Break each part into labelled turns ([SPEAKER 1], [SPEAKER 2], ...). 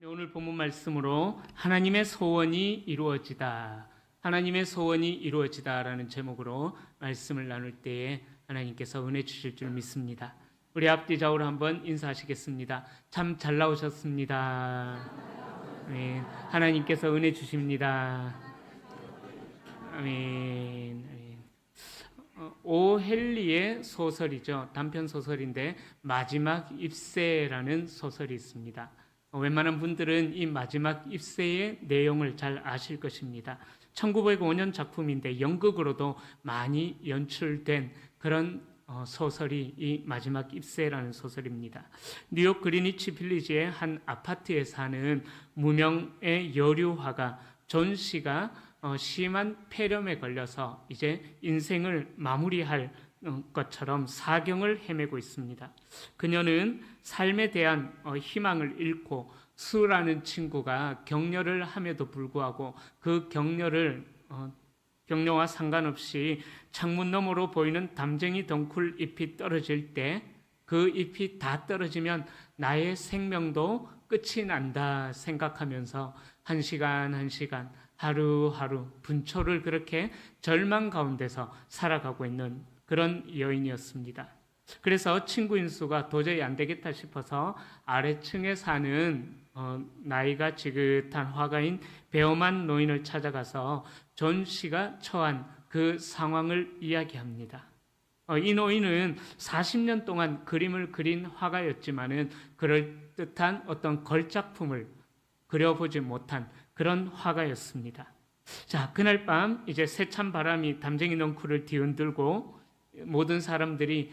[SPEAKER 1] 오늘 본문 말씀으로 하나님의 소원이 이루어지다, 하나님의 소원이 이루어지다라는 제목으로 말씀을 나눌 때에 하나님께서 은혜 주실 줄 믿습니다. 우리 앞뒤 좌우로 한번 인사하시겠습니다. 참 잘 나오셨습니다. 아멘. 하나님께서 은혜 주십니다. 아멘. 아멘. 오헨리의 소설이죠. 단편 소설인데 마지막 입새라는 소설이 있습니다. 웬만한 분들은 이 마지막 입새의 내용을 잘 아실 것입니다. 1905년 작품인데 연극으로도 많이 연출된 그런 소설이 이 마지막 입새라는 소설입니다. 뉴욕 그리니치 빌리지의 한 아파트에 사는 무명의 여류화가 존 씨가 심한 폐렴에 걸려서 이제 인생을 마무리할 것처럼 사경을 헤매고 있습니다. 그녀는 삶에 대한 희망을 잃고 수라는 친구가 격려를 함에도 불구하고 그 격려와 상관없이 창문 너머로 보이는 담쟁이 덩쿨 잎이 떨어질 때 그 잎이 다 떨어지면 나의 생명도 끝이 난다 생각하면서 한 시간 한 시간 하루하루 분초를 그렇게 절망 가운데서 살아가고 있는 그런 여인이었습니다. 그래서 친구 인수가 도저히 안 되겠다 싶어서 아래층에 사는 나이가 지긋한 화가인 배엄한 노인을 찾아가서 존 씨가 처한 그 상황을 이야기합니다. 이 노인은 40년 동안 그림을 그린 화가였지만은 그럴듯한 어떤 걸작품을 그려보지 못한 그런 화가였습니다. 자, 그날 밤 이제 세찬 바람이 담쟁이 넝쿨을 뒤흔들고 모든 사람들이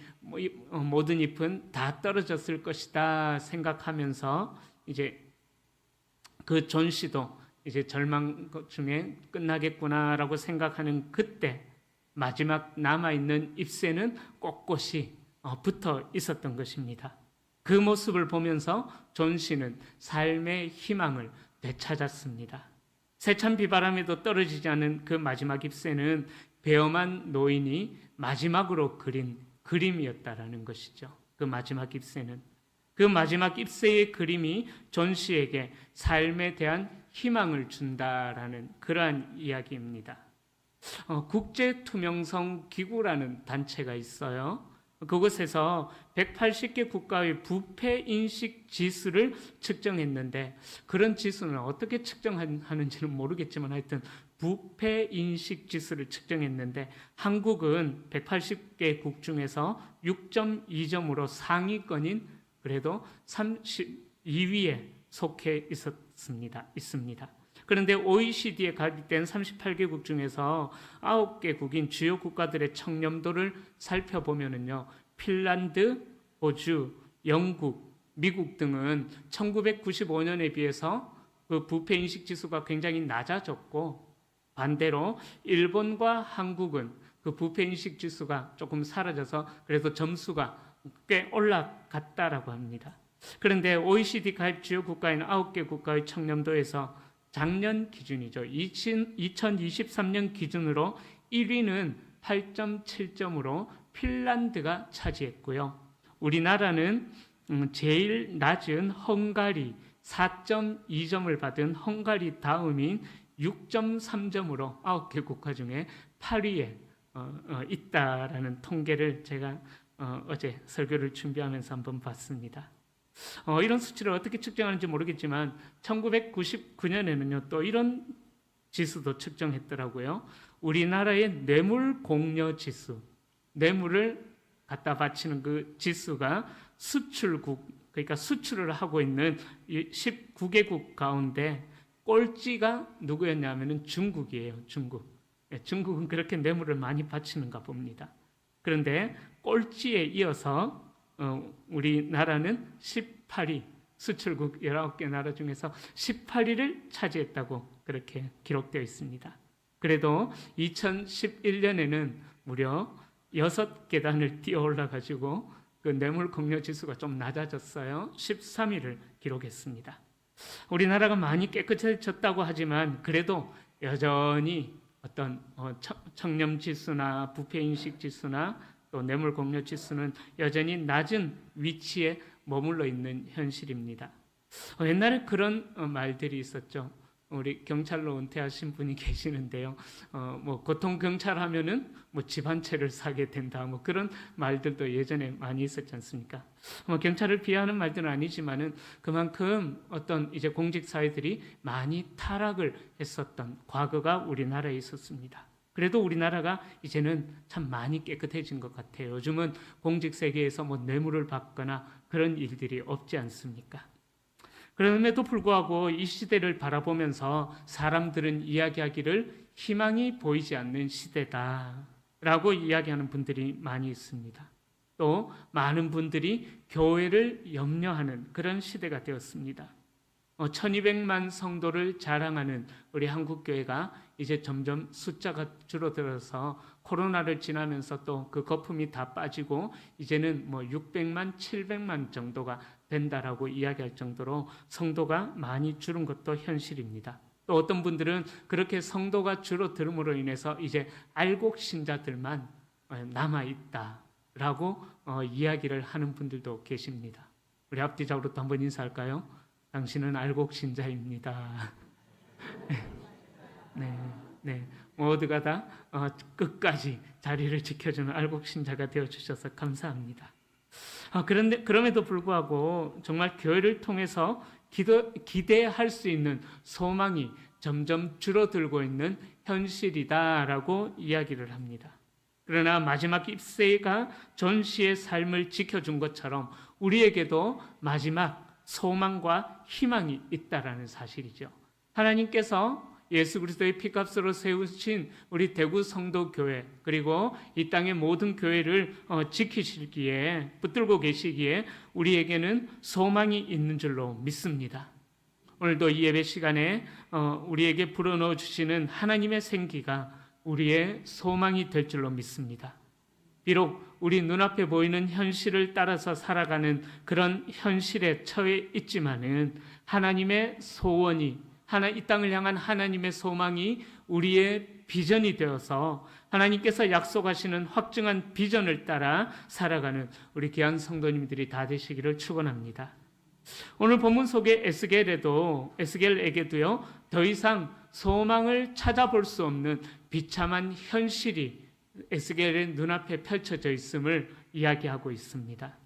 [SPEAKER 1] 모든 잎은 다 떨어졌을 것이다 생각하면서 이제 그 존 씨도 이제 절망 중에 끝나겠구나라고 생각하는 그때 마지막 남아있는 잎새는 꼿꼿이 붙어 있었던 것입니다. 그 모습을 보면서 존 씨는 삶의 희망을 되찾았습니다. 세찬 비바람에도 떨어지지 않은 그 마지막 잎새는 배엄한 노인이 마지막으로 그린 그림이었다라는 것이죠. 그 마지막 잎새는. 그 마지막 잎새의 그림이 존 씨에게 삶에 대한 희망을 준다라는 그러한 이야기입니다. 국제투명성 기구라는 단체가 있어요. 그곳에서 180개 국가의 부패 인식 지수를 측정했는데 그런 지수는 어떻게 측정하는지는 모르겠지만 하여튼 부패 인식 지수를 측정했는데 한국은 180개국 중에서 6.2점으로 상위권인 그래도 32위에 속해 있습니다. 그런데 OECD에 가입된 38개국 중에서 9개국인 주요 국가들의 청렴도를 살펴보면요. 핀란드, 호주, 영국, 미국 등은 1995년에 비해서 그 부패 인식 지수가 굉장히 낮아졌고 반대로 일본과 한국은 그 부패 인식 지수가 조금 사라져서 그래서 점수가 꽤 올라갔다라고 합니다. 그런데 OECD 가입 주요 국가인 9개 국가의 청렴도에서 작년 기준이죠. 2023년 기준으로 1위는 8.7점으로 핀란드가 차지했고요. 우리나라는 제일 낮은 헝가리 4.2점을 받은 헝가리 다음인 6.3점으로 9개 국가 중에 8위에 있다라는 통계를 제가 어제 설교를 준비하면서 한번 봤습니다. 이런 수치를 어떻게 측정하는지 모르겠지만 1999년에는요 또 이런 지수도 측정했더라고요. 우리나라의 뇌물 공여 지수, 뇌물을 갖다 바치는 그 지수가 수출국, 그러니까 수출을 하고 있는 19개국 가운데 꼴찌가 누구였냐면은 중국이에요. 중국은 그렇게 뇌물을 많이 바치는가 봅니다. 그런데 꼴찌에 이어서 우리나라는 18위, 수출국 19개 나라 중에서 18위를 차지했다고 그렇게 기록되어 있습니다. 그래도 2011년에는 무려 6계단을 뛰어 올라가지고 그 뇌물 공여 지수가 좀 낮아졌어요. 13위를 기록했습니다. 우리나라가 많이 깨끗해졌다고 하지만 그래도 여전히 어떤 청렴 지수나 부패 인식 지수나 또 뇌물 공여 지수는 여전히 낮은 위치에 머물러 있는 현실입니다. 옛날에 그런 말들이 있었죠. 우리 경찰로 은퇴하신 분이 계시는데요. 뭐 보통 경찰 하면은 뭐 집 한 채를 사게 된다. 뭐 그런 말들도 예전에 많이 있었지 않습니까? 뭐 경찰을 비하하는 말들은 아니지만은 그만큼 어떤 이제 공직 사회들이 많이 타락을 했었던 과거가 우리나라에 있었습니다. 그래도 우리나라가 이제는 참 많이 깨끗해진 것 같아요. 요즘은 공직 세계에서 뭐 뇌물을 받거나 그런 일들이 없지 않습니까? 그럼에도 불구하고 이 시대를 바라보면서 사람들은 이야기하기를 희망이 보이지 않는 시대다라고 이야기하는 분들이 많이 있습니다. 또 많은 분들이 교회를 염려하는 그런 시대가 되었습니다. 1200만 성도를 자랑하는 우리 한국교회가 이제 점점 숫자가 줄어들어서 코로나를 지나면서 또 그 거품이 다 빠지고 이제는 뭐 600만, 700만 정도가 된다라고 이야기할 정도로 성도가 많이 줄은 것도 현실입니다. 또 어떤 분들은 그렇게 성도가 줄어들음으로 인해서 이제 알곡 신자들만 남아있다라고 이야기를 하는 분들도 계십니다. 우리 앞뒤적으로 또 한번 인사할까요? 당신은 알곡 신자입니다. 네. 모두가 다 끝까지 자리를 지켜주는 알곡 신자가 되어주셔서 감사합니다. 그럼에도 불구하고 정말 교회를 통해서 기대할 수 있는 소망이 점점 줄어들고 있는 현실이다라고 이야기를 합니다. 그러나 마지막 입세가 존 씨의 삶을 지켜준 것처럼 우리에게도 마지막 소망과 희망이 있다라는 사실이죠. 하나님께서 예수 그리스도의 피값으로 세우신 우리 대구 성도교회 그리고 이 땅의 모든 교회를 지키시기에 붙들고 계시기에 우리에게는 소망이 있는 줄로 믿습니다. 오늘도 이 예배 시간에 우리에게 불어넣어 주시는 하나님의 생기가 우리의 소망이 될 줄로 믿습니다. 비록 우리 눈앞에 보이는 현실을 따라서 살아가는 그런 현실에 처해 있지만은 하나님의 소원이 이 땅을 향한 하나님의 소망이 우리의 비전이 되어서 하나님께서 약속하시는 확증한 비전을 따라 살아가는 우리 귀한 성도님들이 다 되시기를 축원합니다. 오늘 본문 속에 에스겔에게도요 더 이상 소망을 찾아볼 수 없는 비참한 현실이 에스겔의 눈앞에 펼쳐져 있음을 이야기하고 있습니다.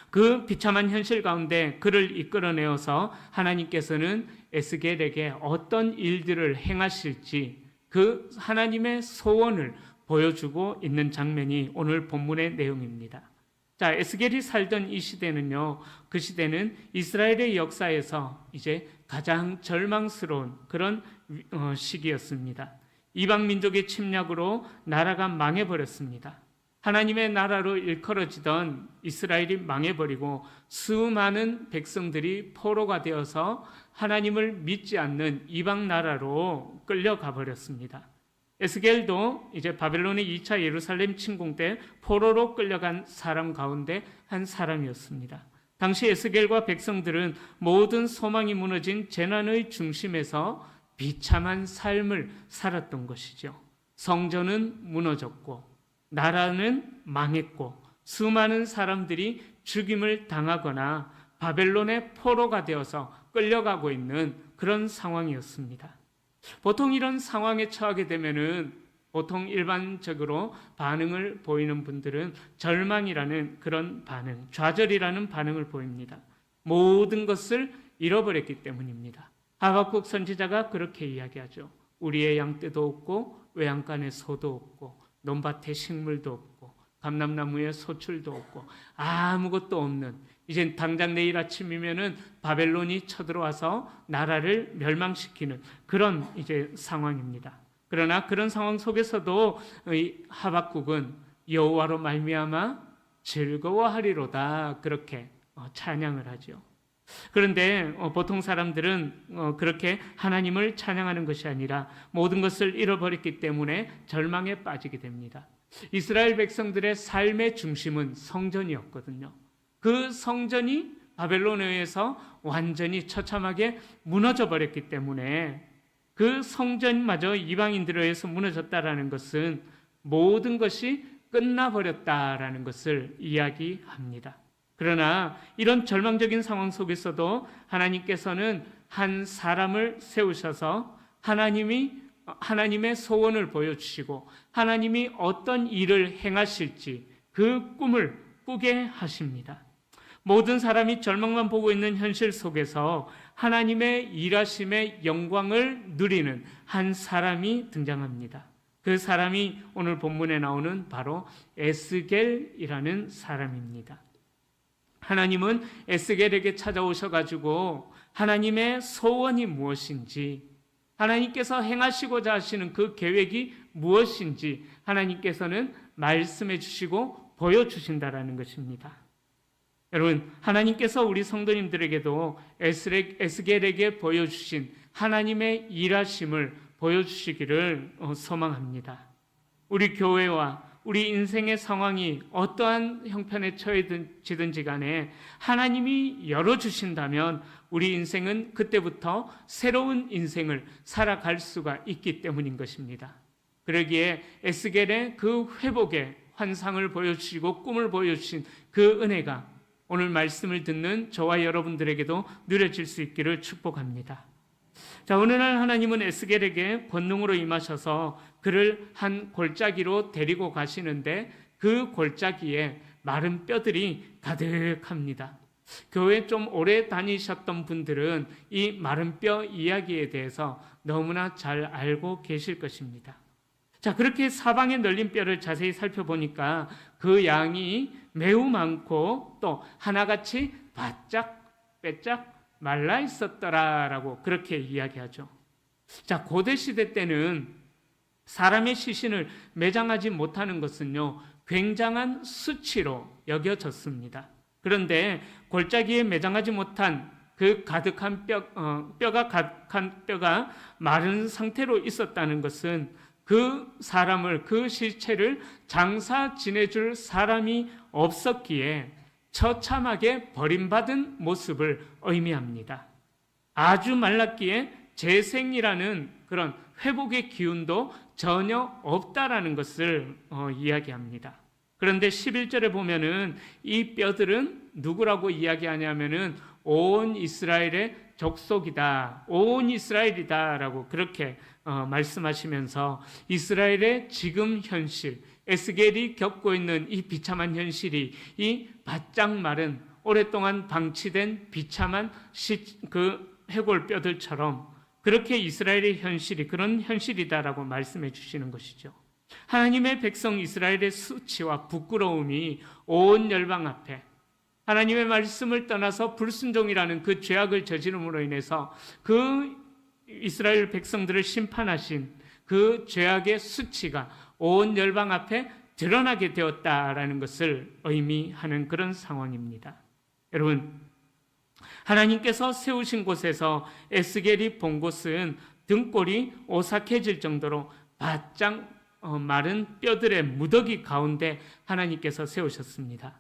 [SPEAKER 1] 그 비참한 현실 가운데 그를 이끌어내어서 하나님께서는 에스겔에게 어떤 일들을 행하실지 그 하나님의 소원을 보여주고 있는 장면이 오늘 본문의 내용입니다. 자, 에스겔이 살던 이 시대는요, 그 시대는 이스라엘의 역사에서 이제 가장 절망스러운 그런 시기였습니다. 이방 민족의 침략으로 나라가 망해버렸습니다. 하나님의 나라로 일컬어지던 이스라엘이 망해버리고 수많은 백성들이 포로가 되어서 하나님을 믿지 않는 이방 나라로 끌려가 버렸습니다. 에스겔도 이제 바벨론의 2차 예루살렘 침공 때 포로로 끌려간 사람 가운데 한 사람이었습니다. 당시 에스겔과 백성들은 모든 소망이 무너진 재난의 중심에서 비참한 삶을 살았던 것이죠. 성전은 무너졌고 나라는 망했고 수많은 사람들이 죽임을 당하거나 바벨론의 포로가 되어서 끌려가고 있는 그런 상황이었습니다. 보통 이런 상황에 처하게 되면은 보통 일반적으로 반응을 보이는 분들은 절망이라는 그런 반응, 좌절이라는 반응을 보입니다. 모든 것을 잃어버렸기 때문입니다. 하박국 선지자가 그렇게 이야기하죠. 우리의 양떼도 없고 외양간에 소도 없고 논밭에 식물도 없고 감람나무에 소출도 없고 아무것도 없는 이제 당장 내일 아침이면은 바벨론이 쳐들어와서 나라를 멸망시키는 그런 이제 상황입니다. 그러나 그런 상황 속에서도 하박국은 여호와로 말미암아 즐거워하리로다 그렇게 찬양을 하죠. 그런데 보통 사람들은 그렇게 하나님을 찬양하는 것이 아니라 모든 것을 잃어버렸기 때문에 절망에 빠지게 됩니다. 이스라엘 백성들의 삶의 중심은 성전이었거든요. 그 성전이 바벨론에 의해서 완전히 처참하게 무너져 버렸기 때문에 그 성전마저 이방인들에 의해서 무너졌다라는 것은 모든 것이 끝나버렸다라는 것을 이야기합니다. 그러나 이런 절망적인 상황 속에서도 하나님께서는 한 사람을 세우셔서 하나님의 소원을 보여주시고 하나님이 어떤 일을 행하실지 그 꿈을 꾸게 하십니다. 모든 사람이 절망만 보고 있는 현실 속에서 하나님의 일하심의 영광을 누리는 한 사람이 등장합니다. 그 사람이 오늘 본문에 나오는 바로 에스겔이라는 사람입니다. 하나님은 에스겔에게 찾아오셔가지고 하나님의 소원이 무엇인지, 하나님께서 행하시고자 하시는 그 계획이 무엇인지 하나님께서는 말씀해 주시고 보여주신다라는 것입니다. 여러분, 하나님께서 우리 성도님들에게도 에스겔에게 보여주신 하나님의 일하심을 보여주시기를 소망합니다. 우리 교회와 우리 인생의 상황이 어떠한 형편에 처해지든지 간에 하나님이 열어주신다면 우리 인생은 그때부터 새로운 인생을 살아갈 수가 있기 때문인 것입니다. 그러기에 에스겔의 그 회복의 환상을 보여주시고 꿈을 보여주신 그 은혜가 오늘 말씀을 듣는 저와 여러분들에게도 누려질 수 있기를 축복합니다. 자, 어느 날 하나님은 에스겔에게 권능으로 임하셔서 그를 한 골짜기로 데리고 가시는데 그 골짜기에 마른 뼈들이 가득합니다. 교회 좀 오래 다니셨던 분들은 이 마른 뼈 이야기에 대해서 너무나 잘 알고 계실 것입니다. 자, 그렇게 사방에 널린 뼈를 자세히 살펴보니까 그 양이 매우 많고 또 하나같이 바짝 빼짝 말라 있었더라라고 그렇게 이야기하죠. 자, 고대 시대 때는 사람의 시신을 매장하지 못하는 것은요, 굉장한 수치로 여겨졌습니다. 그런데 골짜기에 매장하지 못한 그 가득한 뼈가 가득한 뼈가 마른 상태로 있었다는 것은 그 사람을, 그 시체를 장사 지내줄 사람이 없었기에 처참하게 버림받은 모습을 의미합니다. 아주 말랐기에 재생이라는 그런 회복의 기운도 전혀 없다라는 것을 이야기합니다. 그런데 11절에 보면은 이 뼈들은 누구라고 이야기하냐면은 온 이스라엘의 족속이다, 온 이스라엘이다라고 그렇게 말씀하시면서 이스라엘의 지금 현실, 에스겔이 겪고 있는 이 비참한 현실이 이 바짝 마른 오랫동안 방치된 비참한 그 해골 뼈들처럼 그렇게 이스라엘의 현실이 그런 현실이다라고 말씀해 주시는 것이죠. 하나님의 백성 이스라엘의 수치와 부끄러움이 온 열방 앞에 하나님의 말씀을 떠나서 불순종이라는 그 죄악을 저지름으로 인해서 그 이스라엘 백성들을 심판하신 그 죄악의 수치가 온 열방 앞에 드러나게 되었다라는 것을 의미하는 그런 상황입니다. 여러분, 하나님께서 세우신 곳에서 에스겔이 본 곳은 등골이 오싹해질 정도로 바짝 마른 뼈들의 무더기 가운데 하나님께서 세우셨습니다.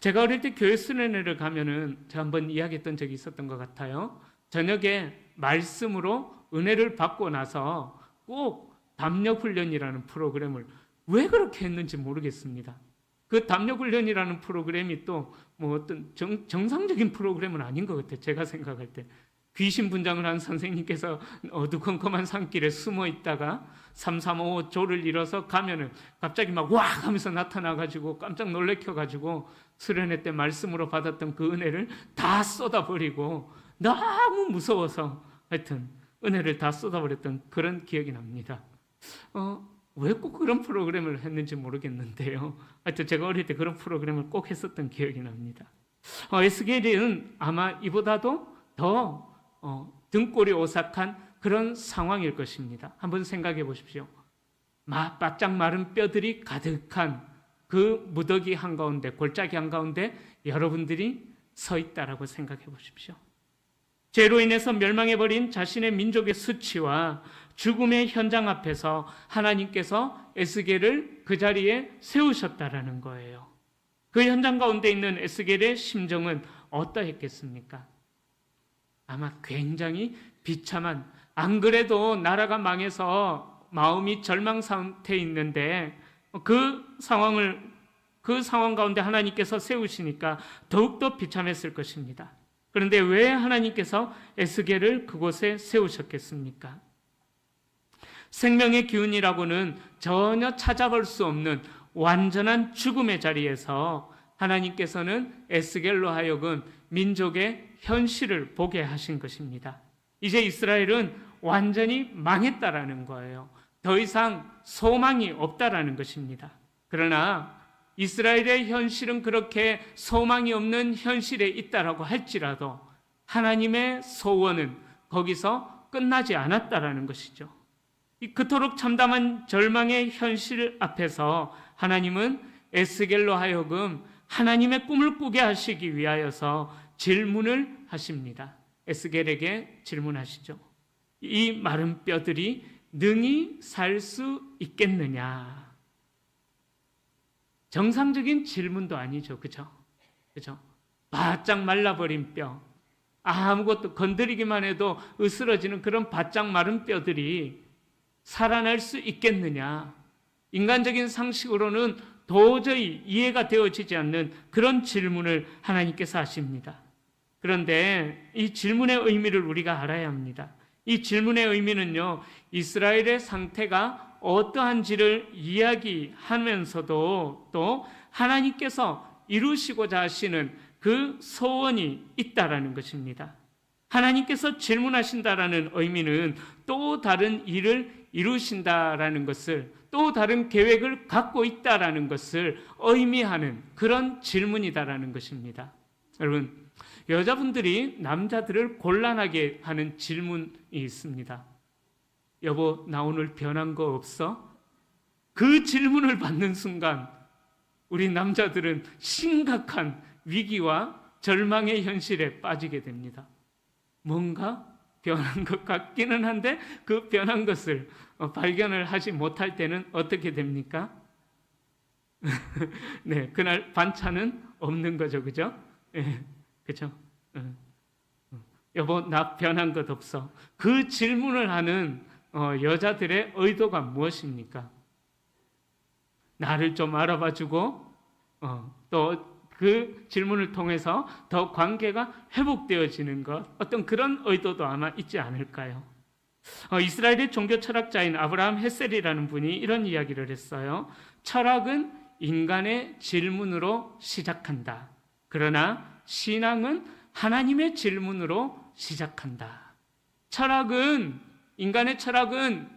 [SPEAKER 1] 제가 어릴 때 교회 수련회를 가면은 제가 한번 이야기했던 적이 있었던 것 같아요. 저녁에 말씀으로 은혜를 받고 나서 꼭 담력훈련이라는 프로그램을 왜 그렇게 했는지 모르겠습니다. 그 담력훈련이라는 프로그램이 또 뭐 어떤 정상적인 프로그램은 아닌 것 같아요. 제가 생각할 때. 귀신 분장을 한 선생님께서 어두컴컴한 산길에 숨어 있다가 335 조를 잃어서 가면은 갑자기 막 와 하면서 나타나가지고 깜짝 놀래켜가지고 수련회 때 말씀으로 받았던 그 은혜를 다 쏟아버리고 너무 무서워서 하여튼 은혜를 다 쏟아버렸던 그런 기억이 납니다. 왜 꼭 그런 프로그램을 했는지 모르겠는데요. 하여튼 제가 어릴 때 그런 프로그램을 꼭 했었던 기억이 납니다. 에스겔은 아마 이보다도 더 등골이 오싹한 그런 상황일 것입니다. 한번 생각해 보십시오. 바짝 마른 뼈들이 가득한 그 무더기 한가운데, 골짜기 한가운데 여러분들이 서 있다라고 생각해 보십시오. 죄로 인해서 멸망해버린 자신의 민족의 수치와 죽음의 현장 앞에서 하나님께서 에스겔을 그 자리에 세우셨다라는 거예요. 그 현장 가운데 있는 에스겔의 심정은 어떠했겠습니까? 아마 굉장히 비참한, 안 그래도 나라가 망해서 마음이 절망 상태에 있는데 그 상황을 그 상황 가운데 하나님께서 세우시니까 더욱더 비참했을 것입니다. 그런데 왜 하나님께서 에스겔을 그곳에 세우셨겠습니까? 생명의 기운이라고는 전혀 찾아볼 수 없는 완전한 죽음의 자리에서 하나님께서는 에스겔로 하여금 민족의 현실을 보게 하신 것입니다. 이제 이스라엘은 완전히 망했다라는 거예요. 더 이상 소망이 없다라는 것입니다. 그러나 이스라엘의 현실은 그렇게 소망이 없는 현실에 있다라고 할지라도 하나님의 소원은 거기서 끝나지 않았다라는 것이죠. 그토록 참담한 절망의 현실 앞에서 하나님은 에스겔로 하여금 하나님의 꿈을 꾸게 하시기 위하여서 질문을 하십니다. 에스겔에게 질문하시죠. 이 마른 뼈들이 능히 살 수 있겠느냐? 정상적인 질문도 아니죠. 그죠? 바짝 말라버린 뼈, 아무것도 건드리기만 해도 으스러지는 그런 바짝 마른 뼈들이 살아날 수 있겠느냐? 인간적인 상식으로는 도저히 이해가 되어지지 않는 그런 질문을 하나님께서 하십니다. 그런데 이 질문의 의미를 우리가 알아야 합니다. 이 질문의 의미는요, 이스라엘의 상태가 어떠한지를 이야기하면서도 또 하나님께서 이루시고자 하시는 그 소원이 있다라는 것입니다. 하나님께서 질문하신다라는 의미는 또 다른 일을 이루신다라는 것을, 또 다른 계획을 갖고 있다라는 것을 의미하는 그런 질문이다라는 것입니다. 여러분, 여자분들이 남자들을 곤란하게 하는 질문이 있습니다. 여보, 나 오늘 변한 거 없어? 그 질문을 받는 순간 우리 남자들은 심각한 위기와 절망의 현실에 빠지게 됩니다. 뭔가 변한 것 같기는 한데 그 변한 것을 발견을 하지 못할 때는 어떻게 됩니까? 네, 그날 반찬은 없는 거죠. 그죠? 네, 그죠? 여보, 나 변한 것 없어. 그 질문을 하는 여자들의 의도가 무엇입니까? 나를 좀 알아봐주고 또 그 질문을 통해서 더 관계가 회복되어지는 것, 어떤 그런 의도도 아마 있지 않을까요? 이스라엘의 종교 철학자인 아브라함 헤셀이라는 분이 이런 이야기를 했어요. 철학은 인간의 질문으로 시작한다. 그러나 신앙은 하나님의 질문으로 시작한다. 인간의 철학은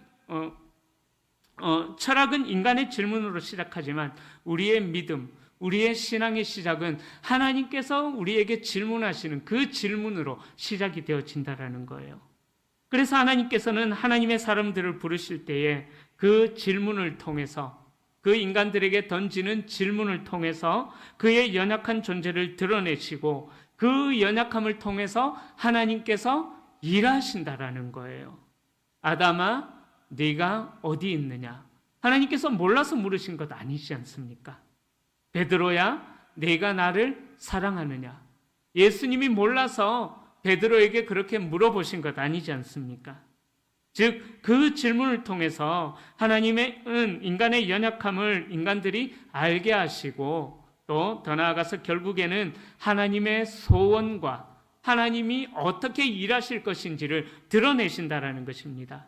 [SPEAKER 1] 인간의 질문으로 시작하지만 우리의 믿음, 우리의 신앙의 시작은 하나님께서 우리에게 질문하시는 그 질문으로 시작이 되어진다라는 거예요. 그래서 하나님께서는 하나님의 사람들을 부르실 때에 그 질문을 통해서, 그 인간들에게 던지는 질문을 통해서 그의 연약한 존재를 드러내시고 그 연약함을 통해서 하나님께서 일하신다라는 거예요. 아담아, 네가 어디 있느냐? 하나님께서 몰라서 물으신 것 아니지 않습니까? 베드로야, 네가 나를 사랑하느냐? 예수님이 몰라서 베드로에게 그렇게 물어보신 것 아니지 않습니까? 즉, 그 질문을 통해서 하나님은 인간의 연약함을 인간들이 알게 하시고 또 더 나아가서 결국에는 하나님의 소원과 하나님이 어떻게 일하실 것인지를 드러내신다라는 것입니다.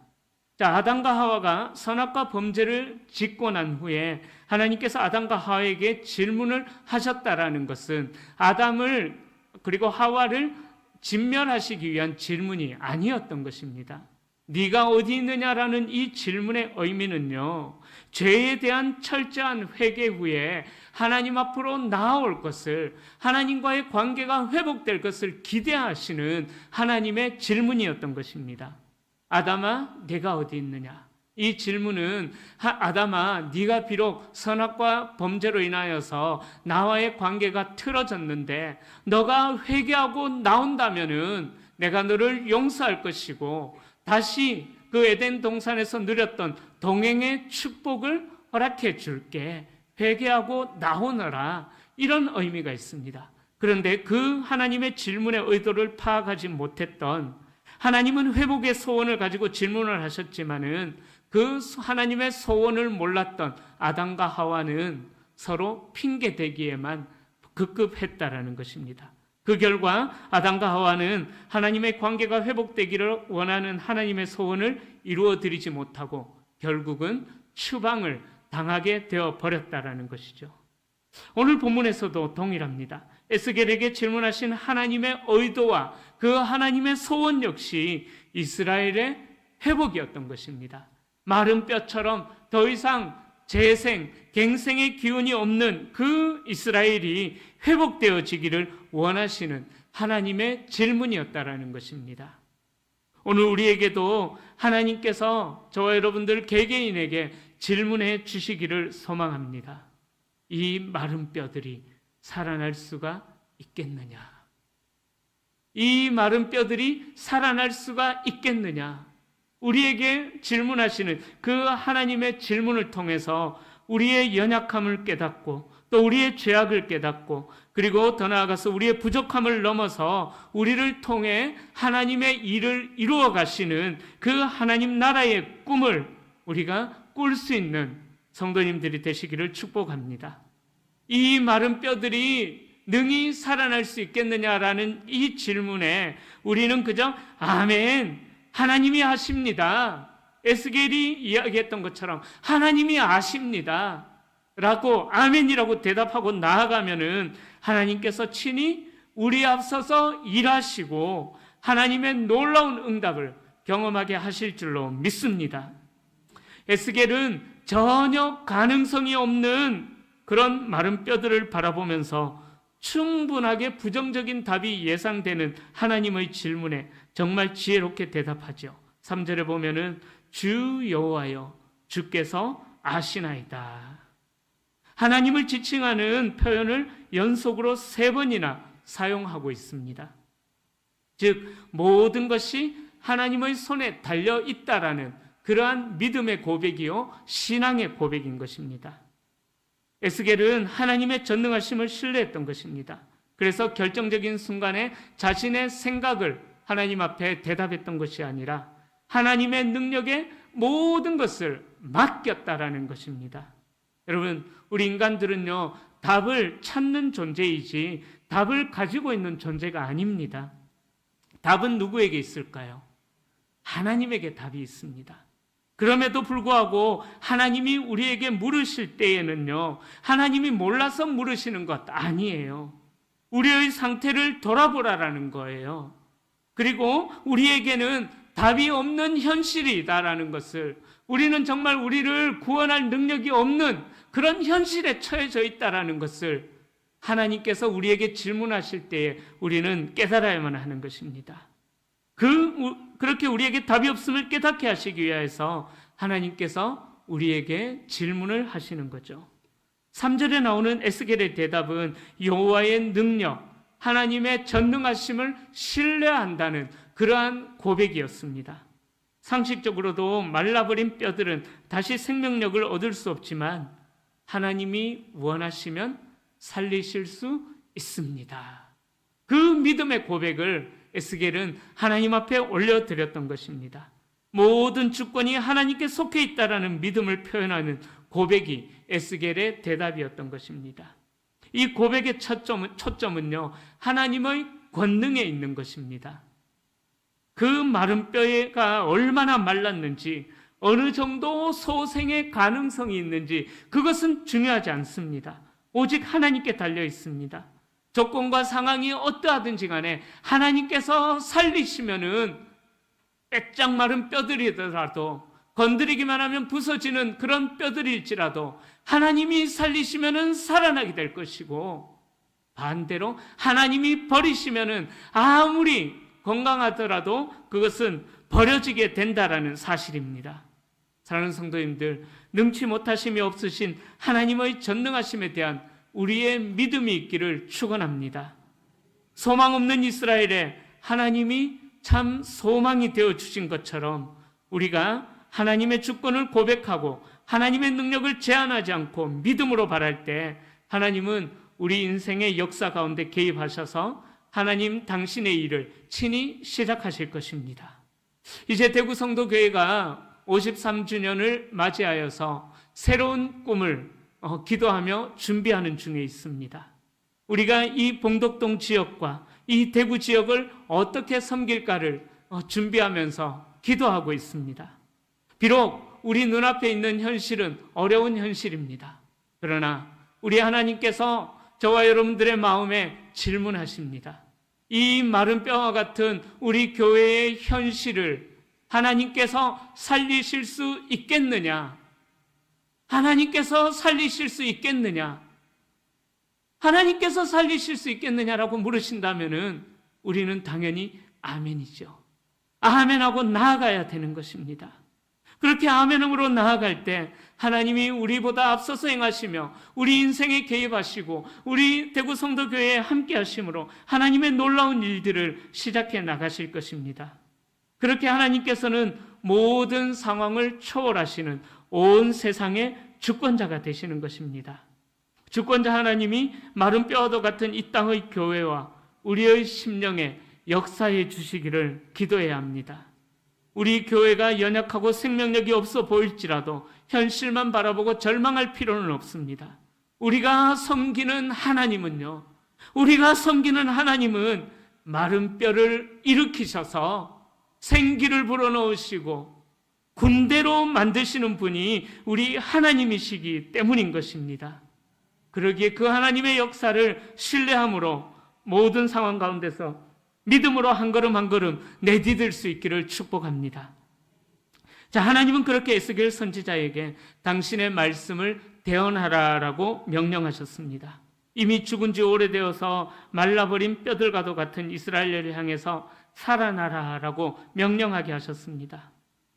[SPEAKER 1] 자, 아담과 하와가 선악과 범죄를 짓고 난 후에 하나님께서 아담과 하와에게 질문을 하셨다라는 것은 아담을 그리고 하와를 진멸하시기 위한 질문이 아니었던 것입니다. 네가 어디 있느냐라는 이 질문의 의미는요, 죄에 대한 철저한 회개 후에 하나님 앞으로 나아올 것을, 하나님과의 관계가 회복될 것을 기대하시는 하나님의 질문이었던 것입니다. 아담아, 네가 어디 있느냐? 이 질문은 아담아, 네가 비록 선악과 범죄로 인하여서 나와의 관계가 틀어졌는데 너가 회개하고 나온다면은 내가 너를 용서할 것이고 다시 그 에덴 동산에서 누렸던 동행의 축복을 허락해 줄게. 회개하고 나오너라. 이런 의미가 있습니다. 그런데 그 하나님의 질문의 의도를 파악하지 못했던, 하나님은 회복의 소원을 가지고 질문을 하셨지만은 그 하나님의 소원을 몰랐던 아담과 하와는 서로 핑계대기에만 급급했다라는 것입니다. 그 결과 아담과 하와는 하나님의 관계가 회복되기를 원하는 하나님의 소원을 이루어 드리지 못하고 결국은 추방을 당하게 되어 버렸다라는 것이죠. 오늘 본문에서도 동일합니다. 에스겔에게 질문하신 하나님의 의도와 그 하나님의 소원 역시 이스라엘의 회복이었던 것입니다. 마른 뼈처럼 더 이상 재생, 갱생의 기운이 없는 그 이스라엘이 회복되어지기를 원하시는 하나님의 질문이었다라는 것입니다. 오늘 우리에게도 하나님께서 저와 여러분들 개개인에게 질문해 주시기를 소망합니다. 이 마른 뼈들이 살아날 수가 있겠느냐? 이 마른 뼈들이 살아날 수가 있겠느냐? 우리에게 질문하시는 그 하나님의 질문을 통해서 우리의 연약함을 깨닫고 또 우리의 죄악을 깨닫고 그리고 더 나아가서 우리의 부족함을 넘어서 우리를 통해 하나님의 일을 이루어 가시는 그 하나님 나라의 꿈을 우리가 꿀 수 있는 성도님들이 되시기를 축복합니다. 이 마른 뼈들이 능히 살아날 수 있겠느냐라는 이 질문에 우리는 그저 아멘, 하나님이 하십니다. 에스겔이 이야기했던 것처럼 하나님이 아십니다. 라고 아멘이라고 대답하고 나아가면은 하나님께서 친히 우리 앞서서 일하시고 하나님의 놀라운 응답을 경험하게 하실 줄로 믿습니다. 에스겔은 전혀 가능성이 없는 그런 마른 뼈들을 바라보면서 충분하게 부정적인 답이 예상되는 하나님의 질문에 정말 지혜롭게 대답하죠. 3절에 보면은 주 여호와여 주께서 아시나이다. 하나님을 지칭하는 표현을 연속으로 3번이나 사용하고 있습니다. 즉 모든 것이 하나님의 손에 달려 있다라는 그러한 믿음의 고백이요 신앙의 고백인 것입니다. 에스겔은 하나님의 전능하심을 신뢰했던 것입니다. 그래서 결정적인 순간에 자신의 생각을 하나님 앞에 대답했던 것이 아니라 하나님의 능력에 모든 것을 맡겼다라는 것입니다. 여러분, 우리 인간들은요, 답을 찾는 존재이지 답을 가지고 있는 존재가 아닙니다. 답은 누구에게 있을까요? 하나님에게 답이 있습니다. 그럼에도 불구하고 하나님이 우리에게 물으실 때에는요, 하나님이 몰라서 물으시는 것 아니에요. 우리의 상태를 돌아보라라는 거예요. 그리고 우리에게는 답이 없는 현실이다라는 것을, 우리는 정말 우리를 구원할 능력이 없는 그런 현실에 처해져 있다라는 것을 하나님께서 우리에게 질문하실 때에 우리는 깨달아야만 하는 것입니다. 그렇게 우리에게 답이 없음을 깨닫게 하시기 위해서 하나님께서 우리에게 질문을 하시는 거죠. 3절에 나오는 에스겔의 대답은 여호와의 능력, 하나님의 전능하심을 신뢰한다는 그러한 고백이었습니다. 상식적으로도 말라버린 뼈들은 다시 생명력을 얻을 수 없지만 하나님이 원하시면 살리실 수 있습니다. 그 믿음의 고백을 에스겔은 하나님 앞에 올려드렸던 것입니다. 모든 주권이 하나님께 속해 있다라는 믿음을 표현하는 고백이 에스겔의 대답이었던 것입니다. 이 고백의 초점은요, 하나님의 권능에 있는 것입니다. 그 마른 뼈가 얼마나 말랐는지, 어느 정도 소생의 가능성이 있는지 그것은 중요하지 않습니다. 오직 하나님께 달려 있습니다. 조건과 상황이 어떠하든지 간에 하나님께서 살리시면은 빼짝 마른 뼈들이더라도, 건드리기만 하면 부서지는 그런 뼈들일지라도 하나님이 살리시면은 살아나게 될 것이고, 반대로 하나님이 버리시면은 아무리 건강하더라도 그것은 버려지게 된다라는 사실입니다. 사랑하는 성도님들, 능치 못하심이 없으신 하나님의 전능하심에 대한 우리의 믿음이 있기를 축원합니다. 소망 없는 이스라엘에 하나님이 참 소망이 되어 주신 것처럼 우리가 하나님의 주권을 고백하고 하나님의 능력을 제한하지 않고 믿음으로 바랄 때 하나님은 우리 인생의 역사 가운데 개입하셔서 하나님 당신의 일을 친히 시작하실 것입니다. 이제 대구 성도교회가 53주년을 맞이하여서 새로운 꿈을 기도하며 준비하는 중에 있습니다. 우리가 이 봉덕동 지역과 이 대구 지역을 어떻게 섬길까를 준비하면서 기도하고 있습니다. 비록 우리 눈앞에 있는 현실은 어려운 현실입니다. 그러나 우리 하나님께서 저와 여러분들의 마음에 질문하십니다. 이 마른 뼈와 같은 우리 교회의 현실을 하나님께서 살리실 수 있겠느냐? 하나님께서 살리실 수 있겠느냐? 하나님께서 살리실 수 있겠느냐라고 물으신다면은 우리는 당연히 아멘이죠. 아멘하고 나아가야 되는 것입니다. 그렇게 아멘으로 나아갈 때 하나님이 우리보다 앞서서 행하시며 우리 인생에 개입하시고 우리 대구 성도교회에 함께 하심으로 하나님의 놀라운 일들을 시작해 나가실 것입니다. 그렇게 하나님께서는 모든 상황을 초월하시는 온 세상의 주권자가 되시는 것입니다. 주권자 하나님이 마른 뼈와도 같은 이 땅의 교회와 우리의 심령에 역사해 주시기를 기도해야 합니다. 우리 교회가 연약하고 생명력이 없어 보일지라도 현실만 바라보고 절망할 필요는 없습니다. 우리가 섬기는 하나님은요, 우리가 섬기는 하나님은 마른 뼈를 일으키셔서 생기를 불어넣으시고 군대로 만드시는 분이 우리 하나님이시기 때문인 것입니다. 그러기에 그 하나님의 역사를 신뢰함으로 모든 상황 가운데서 믿음으로 한 걸음 한 걸음 내디딜 수 있기를 축복합니다. 자, 하나님은 그렇게 에스겔 선지자에게 당신의 말씀을 대언하라라고 명령하셨습니다. 이미 죽은 지 오래되어서 말라버린 뼈들과도 같은 이스라엘을 향해서 살아나라라고 명령하게 하셨습니다.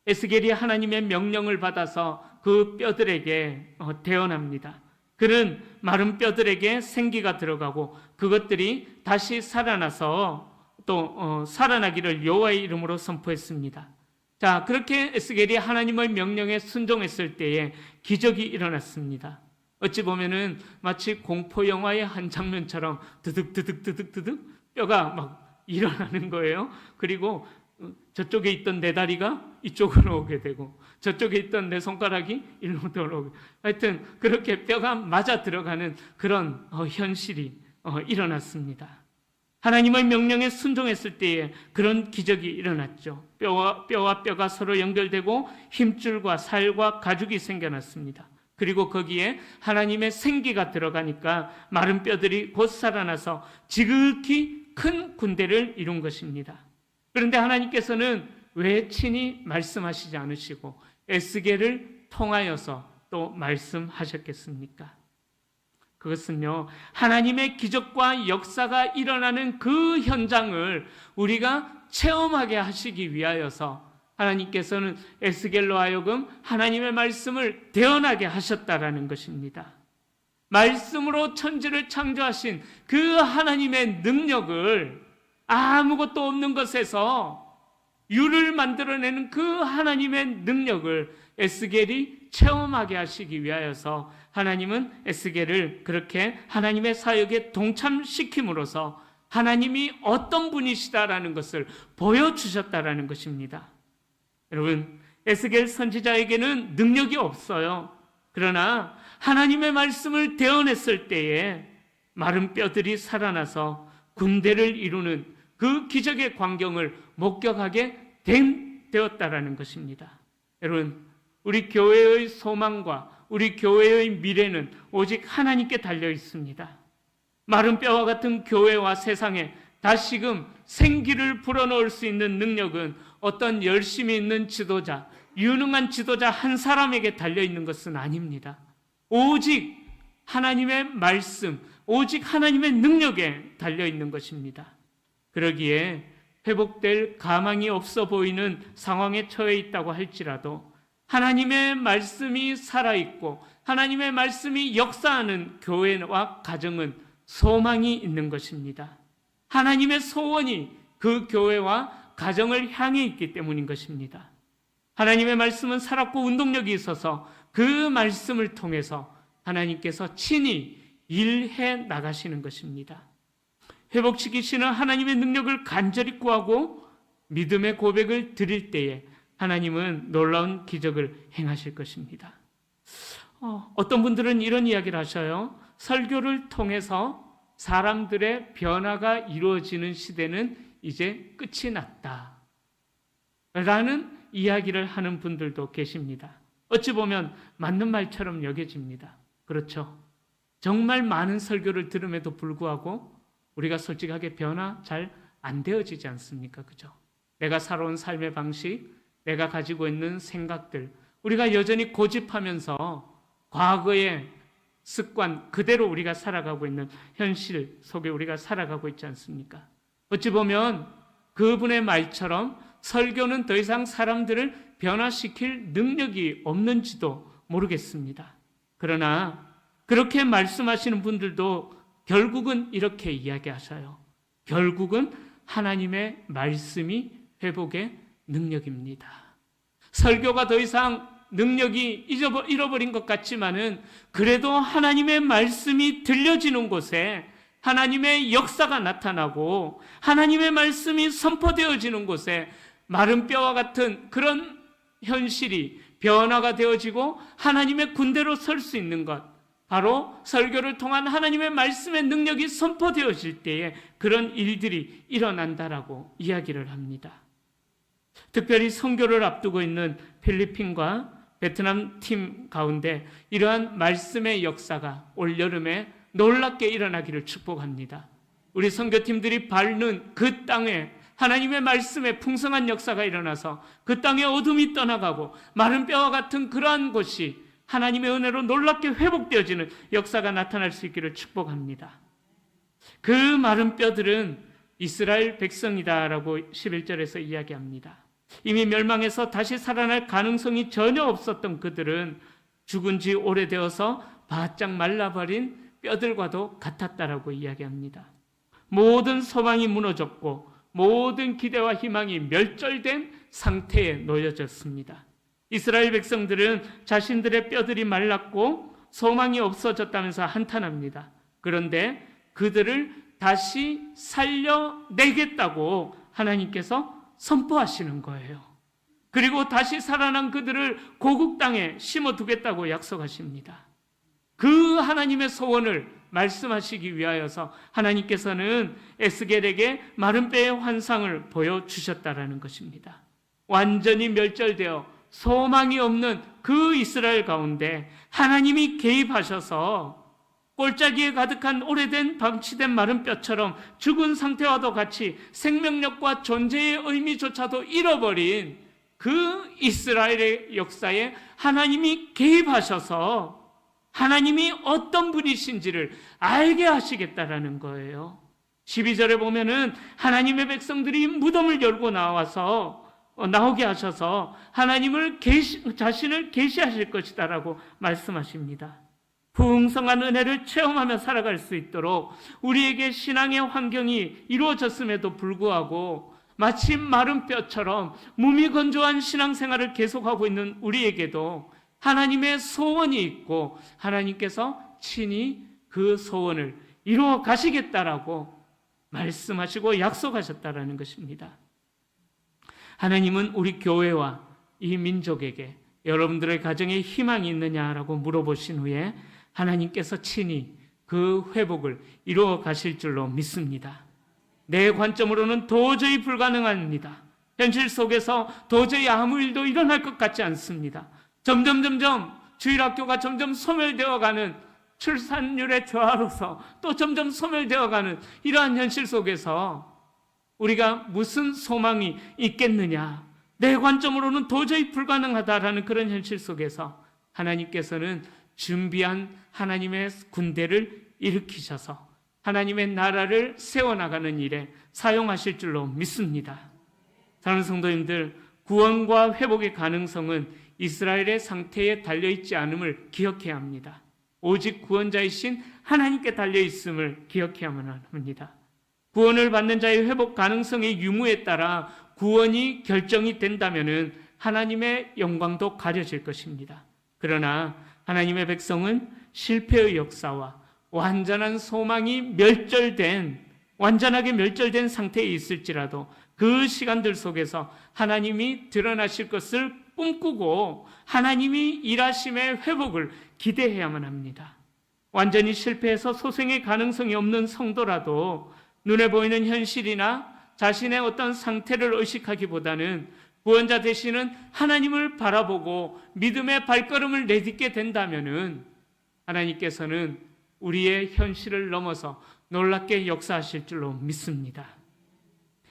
[SPEAKER 1] 에스겔이 하나님의 명령을 받아서 그 뼈들에게 대언합니다. 그는 마른 뼈들에게 생기가 들어가고 그것들이 다시 살아나서 또 살아나기를 여호와의 이름으로 선포했습니다. 자, 그렇게 에스겔이 하나님의 명령에 순종했을 때에 기적이 일어났습니다. 어찌 보면은 마치 공포 영화의 한 장면처럼 드득드득 뼈가 막 일어나는 거예요. 그리고 저쪽에 있던 내 다리가 이쪽으로 오게 되고 저쪽에 있던 내 손가락이 이리로 돌아오게, 하여튼 그렇게 뼈가 맞아 들어가는 그런 현실이 일어났습니다. 하나님의 명령에 순종했을 때에 그런 기적이 일어났죠. 뼈와 뼈가 서로 연결되고 힘줄과 살과 가죽이 생겨났습니다. 그리고 거기에 하나님의 생기가 들어가니까 마른 뼈들이 곧 살아나서 지극히 큰 군대를 이룬 것입니다. 그런데 하나님께서는 왜 친히 말씀하시지 않으시고 에스겔을 통하여서 또 말씀하셨겠습니까? 그것은요, 하나님의 기적과 역사가 일어나는 그 현장을 우리가 체험하게 하시기 위하여서 하나님께서는 에스겔로 하여금 하나님의 말씀을 대언하게 하셨다라는 것입니다. 말씀으로 천지를 창조하신 그 하나님의 능력을 아무것도 없는 것에서 유를 만들어내는 그 하나님의 능력을 에스겔이 체험하게 하시기 위하여서 하나님은 에스겔을 그렇게 하나님의 사역에 동참시킴으로써 하나님이 어떤 분이시다라는 것을 보여주셨다라는 것입니다. 여러분, 에스겔 선지자에게는 능력이 없어요. 그러나 하나님의 말씀을 대언했을 때에 마른 뼈들이 살아나서 군대를 이루는 그 기적의 광경을 목격하게 되었다라는 것입니다. 여러분, 우리 교회의 소망과 우리 교회의 미래는 오직 하나님께 달려 있습니다. 마른 뼈와 같은 교회와 세상에 다시금 생기를 불어넣을 수 있는 능력은 어떤 열심히 있는 지도자, 유능한 지도자 한 사람에게 달려 있는 것은 아닙니다. 오직 하나님의 말씀, 오직 하나님의 능력에 달려 있는 것입니다. 그러기에 회복될 가망이 없어 보이는 상황에 처해 있다고 할지라도 하나님의 말씀이 살아있고 하나님의 말씀이 역사하는 교회와 가정은 소망이 있는 것입니다. 하나님의 소원이 그 교회와 가정을 향해 있기 때문인 것입니다. 하나님의 말씀은 살았고 운동력이 있어서 그 말씀을 통해서 하나님께서 친히 일해 나가시는 것입니다. 회복시키시는 하나님의 능력을 간절히 구하고 믿음의 고백을 드릴 때에 하나님은 놀라운 기적을 행하실 것입니다. 어떤 분들은 이런 이야기를 하셔요. 설교를 통해서 사람들의 변화가 이루어지는 시대는 이제 끝이 났다 라는 이야기를 하는 분들도 계십니다. 어찌 보면 맞는 말처럼 여겨집니다. 그렇죠? 정말 많은 설교를 들음에도 불구하고 우리가 솔직하게 변화 잘 안 되어지지 않습니까? 그죠? 내가 살아온 삶의 방식, 내가 가지고 있는 생각들, 우리가 여전히 고집하면서 과거의 습관 그대로 우리가 살아가고 있는 현실 속에 우리가 살아가고 있지 않습니까? 어찌 보면 그분의 말처럼 설교는 더 이상 사람들을 변화시킬 능력이 없는지도 모르겠습니다. 그러나 그렇게 말씀하시는 분들도 결국은 이렇게 이야기하셔요. 결국은 하나님의 말씀이 회복의 능력입니다. 설교가 더 이상 능력이 잃어버린 것 같지만은 그래도 하나님의 말씀이 들려지는 곳에 하나님의 역사가 나타나고 하나님의 말씀이 선포되어지는 곳에 마른 뼈와 같은 그런 현실이 변화가 되어지고 하나님의 군대로 설 수 있는 것, 바로 설교를 통한 하나님의 말씀의 능력이 선포되어질 때에 그런 일들이 일어난다라고 이야기를 합니다. 특별히 선교를 앞두고 있는 필리핀과 베트남 팀 가운데 이러한 말씀의 역사가 올여름에 놀랍게 일어나기를 축복합니다. 우리 선교팀들이 밟는 그 땅에 하나님의 말씀의 풍성한 역사가 일어나서 그 땅의 어둠이 떠나가고 마른 뼈와 같은 그러한 곳이 하나님의 은혜로 놀랍게 회복되어지는 역사가 나타날 수 있기를 축복합니다. 그 마른 뼈들은 이스라엘 백성이다라고 11절에서 이야기합니다. 이미 멸망해서 다시 살아날 가능성이 전혀 없었던 그들은 죽은 지 오래되어서 바짝 말라버린 뼈들과도 같았다라고 이야기합니다. 모든 소망이 무너졌고 모든 기대와 희망이 멸절된 상태에 놓여졌습니다. 이스라엘 백성들은 자신들의 뼈들이 말랐고 소망이 없어졌다면서 한탄합니다. 그런데 그들을 다시 살려내겠다고 하나님께서 선포하시는 거예요. 그리고 다시 살아난 그들을 고국 땅에 심어두겠다고 약속하십니다. 그 하나님의 소원을 말씀하시기 위하여서 하나님께서는 에스겔에게 마른 뼈의 환상을 보여주셨다라는 것입니다. 완전히 멸절되어 소망이 없는 그 이스라엘 가운데 하나님이 개입하셔서 골짜기에 가득한 오래된 방치된 마른 뼈처럼 죽은 상태와도 같이 생명력과 존재의 의미조차도 잃어버린 그 이스라엘의 역사에 하나님이 개입하셔서 하나님이 어떤 분이신지를 알게 하시겠다라는 거예요. 12절에 보면은 하나님의 백성들이 무덤을 열고 나오게 하셔서 하나님을 자신을 계시하실 것이다라고 말씀하십니다. 풍성한 은혜를 체험하며 살아갈 수 있도록 우리에게 신앙의 환경이 이루어졌음에도 불구하고 마치 마른 뼈처럼 무미건조한 신앙생활을 계속하고 있는 우리에게도 하나님의 소원이 있고 하나님께서 친히 그 소원을 이루어 가시겠다라고 말씀하시고 약속하셨다라는 것입니다. 하나님은 우리 교회와 이 민족에게 여러분들의 가정에 희망이 있느냐라고 물어보신 후에 하나님께서 친히 그 회복을 이루어 가실 줄로 믿습니다. 내 관점으로는 도저히 불가능합니다. 현실 속에서 도저히 아무 일도 일어날 것 같지 않습니다. 점점 주일학교가 점점 소멸되어가는 출산율의 저하로서 또 점점 소멸되어가는 이러한 현실 속에서 우리가 무슨 소망이 있겠느냐? 내 관점으로는 도저히 불가능하다라는 그런 현실 속에서 하나님께서는 준비한 하나님의 군대를 일으키셔서 하나님의 나라를 세워나가는 일에 사용하실 줄로 믿습니다. 사랑하는 성도님들, 구원과 회복의 가능성은 이스라엘의 상태에 달려있지 않음을 기억해야 합니다. 오직 구원자이신 하나님께 달려있음을 기억해야만 합니다. 구원을 받는 자의 회복 가능성의 유무에 따라 구원이 결정이 된다면 하나님의 영광도 가려질 것입니다. 그러나 하나님의 백성은 실패의 역사와 완전한 소망이 완전하게 멸절된 상태에 있을지라도 그 시간들 속에서 하나님이 드러나실 것을 꿈꾸고 하나님이 일하심의 회복을 기대해야만 합니다. 완전히 실패해서 소생의 가능성이 없는 성도라도 눈에 보이는 현실이나 자신의 어떤 상태를 의식하기보다는 구원자 되시는 하나님을 바라보고 믿음의 발걸음을 내딛게 된다면은 하나님께서는 우리의 현실을 넘어서 놀랍게 역사하실 줄로 믿습니다.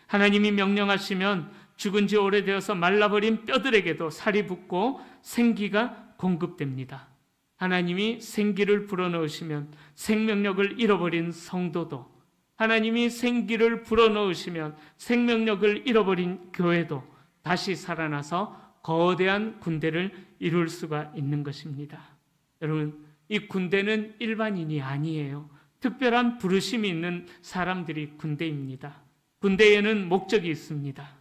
[SPEAKER 1] 하나님이 명령하시면 죽은 지 오래되어서 말라버린 뼈들에게도 살이 붙고 생기가 공급됩니다. 하나님이 생기를 불어넣으시면 생명력을 잃어버린 성도도, 하나님이 생기를 불어넣으시면 생명력을 잃어버린 교회도 다시 살아나서 거대한 군대를 이룰 수가 있는 것입니다. 여러분, 이 군대는 일반인이 아니에요. 특별한 부르심이 있는 사람들이 군대입니다. 군대에는 목적이 있습니다.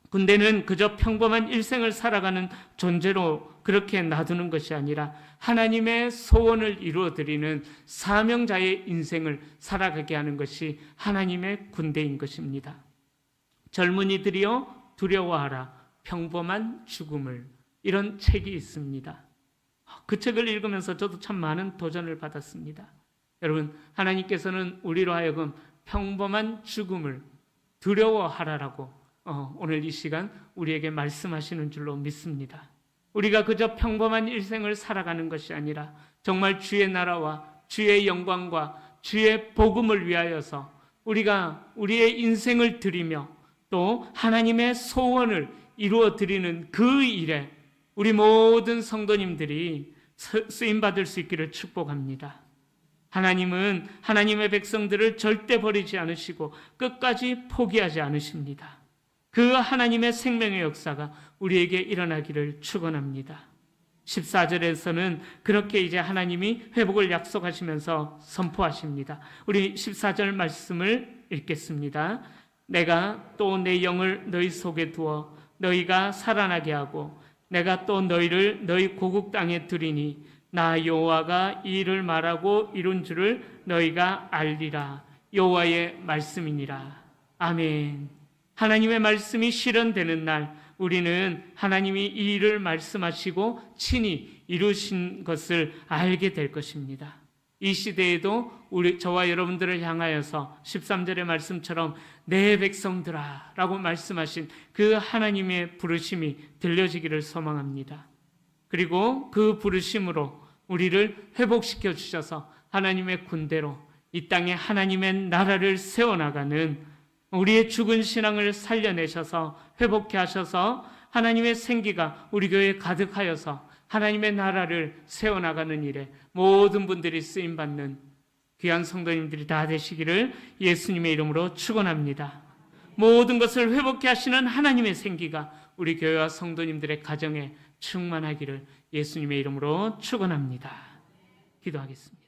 [SPEAKER 1] 군대는 그저 평범한 일생을 살아가는 존재로 그렇게 놔두는 것이 아니라 하나님의 소원을 이루어드리는 사명자의 인생을 살아가게 하는 것이 하나님의 군대인 것입니다. 젊은이들이여 두려워하라 평범한 죽음을, 이런 책이 있습니다. 그 책을 읽으면서 저도 참 많은 도전을 받았습니다. 여러분, 하나님께서는 우리로 하여금 평범한 죽음을 두려워하라라고 오늘 이 시간 우리에게 말씀하시는 줄로 믿습니다. 우리가 그저 평범한 일생을 살아가는 것이 아니라 정말 주의 나라와 주의 영광과 주의 복음을 위하여서 우리가 우리의 인생을 드리며 또 하나님의 소원을 이루어 드리는 그 일에 우리 모든 성도님들이 쓰임받을 수 있기를 축복합니다. 하나님은 하나님의 백성들을 절대 버리지 않으시고 끝까지 포기하지 않으십니다. 그 하나님의 생명의 역사가 우리에게 일어나기를 축원합니다. 14절에서는 그렇게 이제 하나님이 회복을 약속하시면서 선포하십니다. 우리 14절 말씀을 읽겠습니다. 내가 또 내 영을 너희 속에 두어 너희가 살아나게 하고 내가 또 너희를 너희 고국 땅에 두리니 나 여호와가 이 일을 말하고 이룬 줄을 너희가 알리라. 여호와의 말씀이니라. 아멘. 하나님의 말씀이 실현되는 날 우리는 하나님이 이 일을 말씀하시고 친히 이루신 것을 알게 될 것입니다. 이 시대에도 저와 여러분들을 향하여서 13절의 말씀처럼 내 백성들아 라고 말씀하신 그 하나님의 부르심이 들려지기를 소망합니다. 그리고 그 부르심으로 우리를 회복시켜 주셔서 하나님의 군대로 이 땅에 하나님의 나라를 세워나가는 우리의 죽은 신앙을 살려내셔서 회복케 하셔서 하나님의 생기가 우리 교회에 가득하여서 하나님의 나라를 세워나가는 일에 모든 분들이 쓰임받는 귀한 성도님들이 다 되시기를 예수님의 이름으로 축원합니다. 모든 것을 회복케 하시는 하나님의 생기가 우리 교회와 성도님들의 가정에 충만하기를 예수님의 이름으로 축원합니다. 기도하겠습니다.